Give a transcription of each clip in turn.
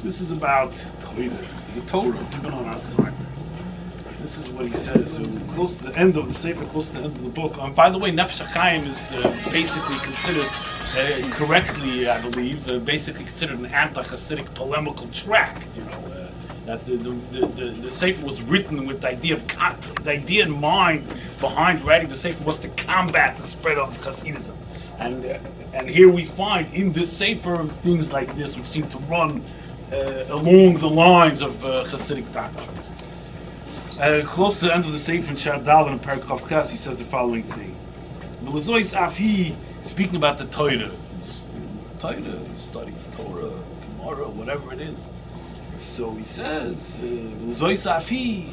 This is about the Torah given on our side. This is what he says, close to the end of the Sefer, close to the end of the book. By the way, Nefesh HaChaim is basically considered, correctly I believe, basically considered an anti-Chassidic polemical tract. That the Sefer was written with the idea in mind behind writing the Sefer was to combat the spread of Chassidism. And here we find in this Sefer things like this which seem to run along the lines of Chassidic doctrine. Close to the end of the Sefer in Shardal and Perek Chav Ches, he says the following thing. B'lezois Afi, speaking about the Torah, study Torah, Gemara, whatever it is. So he says, B'lezois Afi,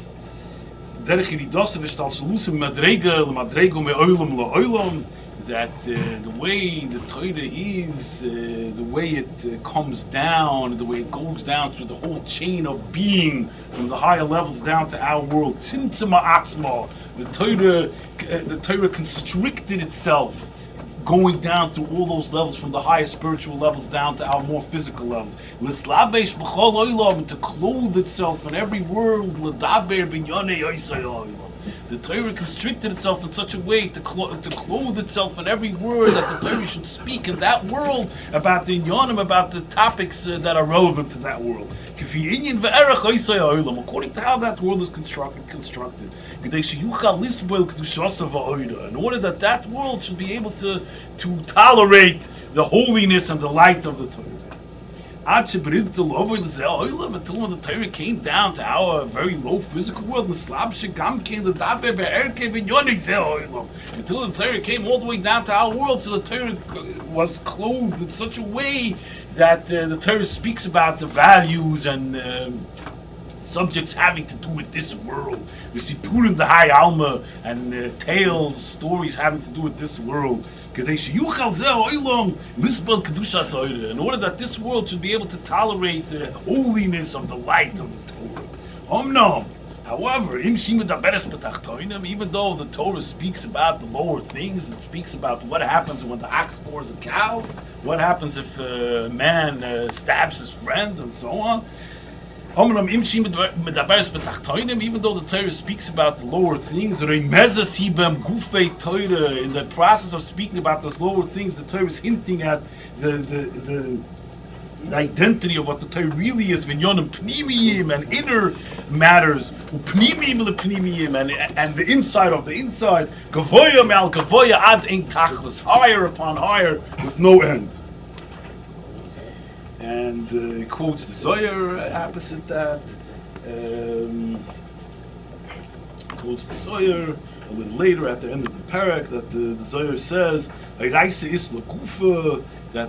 derech yiridosav v'shtalshalusim madrega l'madrego me'olam la'olam, that the way the Torah is, the way it comes down, the way it goes down through the whole chain of being, from the higher levels down to our world, tzimtzema atzma, the Torah constricted itself, going down through all those levels, from the higher spiritual levels down to our more physical levels. L'slabesh b'chol olam, to clothe itself in every world, l'daber b'nyonei oisay olam. The Torah constricted itself in such a way to clothe itself in every word that the Torah should speak in that world about the inyanim, about the topics that are relevant to that world. According to how that world is constructed. In order that that world should be able to tolerate the holiness and the light of the Torah. Until when the Torah came down to our very low physical world, until the Torah came all the way down to our world, so the Torah was clothed in such a way that the Torah speaks about the values and subjects having to do with this world. We see Purim the High Alma and tales, stories having to do with this world. In order that this world should be able to tolerate the holiness of the light of the Torah. However, even though the Torah speaks about the lower things, it speaks about what happens when the ox gores a cow, what happens if a man stabs his friend, and so on. Even though the Torah speaks about the lower things, in the process of speaking about those lower things, the Torah is hinting at the identity of what the Torah really is, and inner matters, and the inside of the inside, higher upon higher, with no end. And he quotes the Zohar opposite that. Quotes the Zohar a little later at the end of the parak that the Zohar says that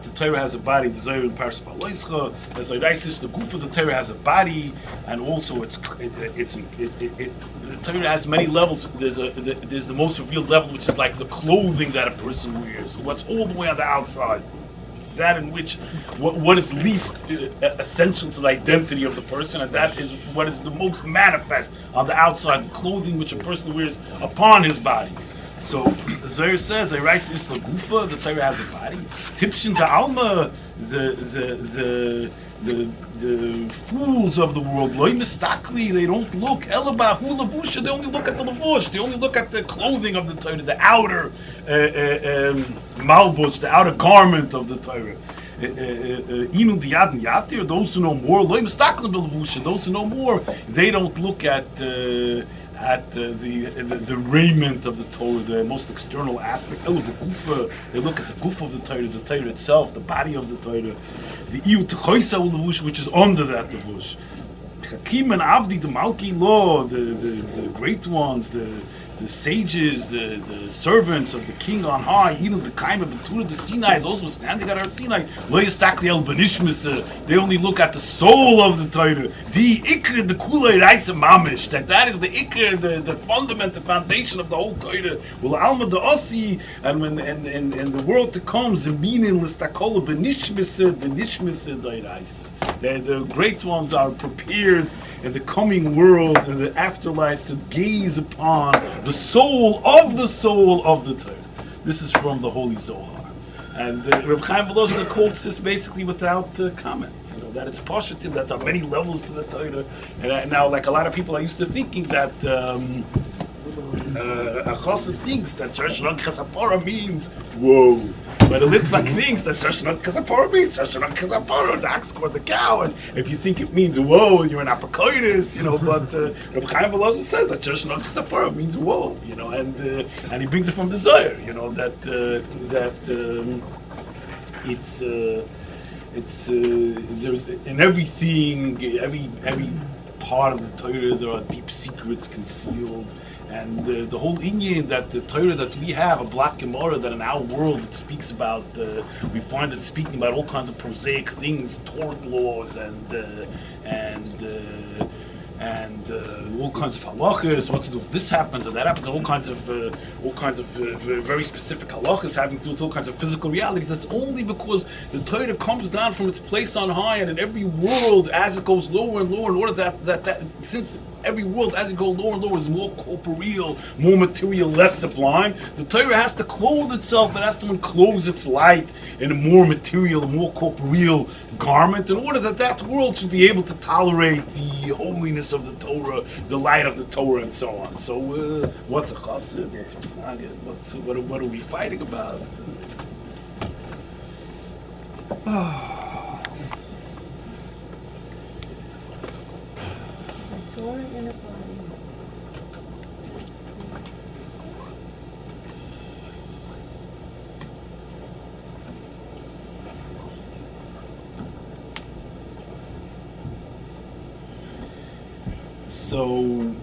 the Torah has a body. The Zohar in Parashat Baloischa says the Torah has a body, and also the Torah has many levels. There's the most revealed level, which is like the clothing that a person wears. What's all the way on the outside. That in which what is least essential to the identity of the person, and that is what is the most manifest on the outside, the clothing which a person wears upon his body. So the Zohar says, the Torah has a body. Tipshin Alma, the fools of the world, they don't look, they only look at the levush, they only look at the clothing of the Torah, the outer malbush, the outer garment of the Torah. Those who know more, those who know more, they don't look at the raiment of the Torah, the most external aspect. They look at the guf of the Torah itself, the body of the Torah, the which is under that levush. Hakim and Avdi, the Malki law, the great ones, the sages, the servants of the king on high, the Kaima Betura, the Sinai, those who are standing at our Sinai, they only look at the soul of the Torah, the Ikr, the Kulay Raisa Mamish, that is the Ikr, the fundament, the foundation of the whole Torah. Well, Alma the Ossi, and when the world to come, the meaningless Takola Benishmis, the Nishmis Dairaisa. The great ones are prepared in the coming world, in the afterlife, to gaze upon the soul of the Torah. This is from the Holy Zohar. And Reb Chaim Volozhin quotes this basically without comment. that it's positive, that there are many levels to the Torah. And now, like a lot of people are used to thinking that a chassid thinks that Shoshanon Chesapora means whoa, but a Litvak thinks that Shoshanon Chesapora means Shoshanon Chesapora, the ox or the cow, and if you think it means whoa, you're an apokoides, but Reb Chaim Volozhin says that Shoshanon Chesapora means whoa, and he brings it from the Zohar, it's there's in everything, every part of the Torah there are deep secrets concealed. And the whole inyan that the Torah that we have, a black Gemara, that in our world it speaks about, we find it speaking about all kinds of prosaic things, tort laws, and all kinds of halachas, what to do if this happens or that happens, all kinds of very specific halachas having to do with all kinds of physical realities. That's only because the Torah comes down from its place on high, and in every world, as it goes lower and lower, in order that since every world, as it goes lower and lower, is more corporeal, more material, less sublime. The Torah has to clothe itself, it has to enclose its light in a more material, more corporeal garment, in order that world should be able to tolerate the holiness of the Torah, the light of the Torah, and so on. So, what's a chassid? What's a snagid? What are we fighting about? In a body. So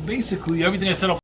basically everything I said up